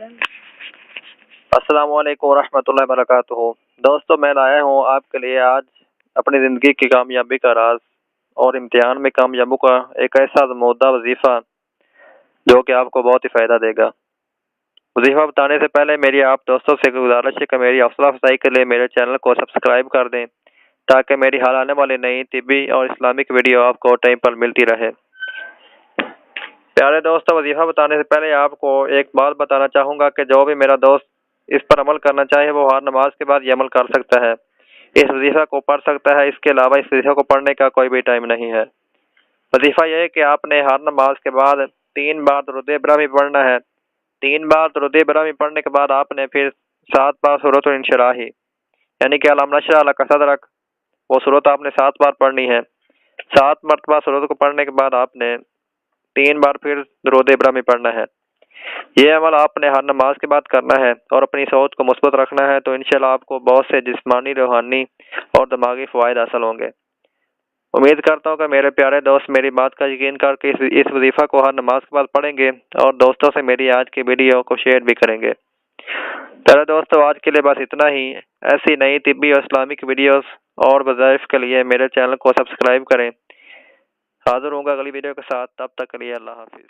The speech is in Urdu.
السلام علیکم ورحمۃ اللہ وبرکاتہ۔ دوستو، میں لایا ہوں آپ کے لیے آج اپنی زندگی کی کامیابی کا راز اور امتحان میں کامیابی کا ایک ایسا مدعا وظیفہ جو کہ آپ کو بہت ہی فائدہ دے گا۔ وظیفہ بتانے سے پہلے میری آپ دوستوں سے گزارش ہے کہ میری حوصلہ افزائی کے لیے میرے چینل کو سبسکرائب کر دیں تاکہ میری حال آنے والی نئی طبی اور اسلامک ویڈیو آپ کو ٹائم پر ملتی رہے۔ پیارے دوستو، وظیفہ بتانے سے پہلے آپ کو ایک بات بتانا چاہوں گا کہ جو بھی میرا دوست اس پر عمل کرنا چاہے وہ ہر نماز کے بعد یہ عمل کر سکتا ہے، اس وظیفہ کو پڑھ سکتا ہے۔ اس کے علاوہ اس وظیفہ کو پڑھنے کا کوئی بھی ٹائم نہیں ہے۔ وظیفہ یہ ہے کہ آپ نے ہر نماز کے بعد 3 بار درود ابراہیمی پڑھنا ہے۔ 3 بار درود ابراہیمی پڑھنے کے بعد آپ نے پھر 7 بار سورۃ الانشراح یعنی کہ الم نشرح لک صدرک، وہ سورۃ آپ نے 7 بار پڑھنی ہے۔ 7 مرتبہ سورۃ کو پڑھنے کے بعد آپ نے 3 بار پھر درود ابراہیمی پڑھنا ہے۔ یہ عمل آپ نے ہر نماز کے بعد کرنا ہے اور اپنی سوچ کو مثبت رکھنا ہے، تو انشاءاللہ آپ کو بہت سے جسمانی، روحانی اور دماغی فوائد حاصل ہوں گے۔ امید کرتا ہوں کہ میرے پیارے دوست میری بات کا یقین کر کے اس وظیفہ کو ہر نماز کے بعد پڑھیں گے اور دوستوں سے میری آج کی ویڈیو کو شیئر بھی کریں گے۔ پیارے دوستو، آج کے لیے بس اتنا ہی۔ ایسی نئی طبی اور اسلامک ویڈیوز اور وظائف کے لیے میرے چینل کو سبسکرائب کریں۔ حاضر ہوں گا اگلی ویڈیو کے ساتھ، تب تک کے لیے اللہ حافظ۔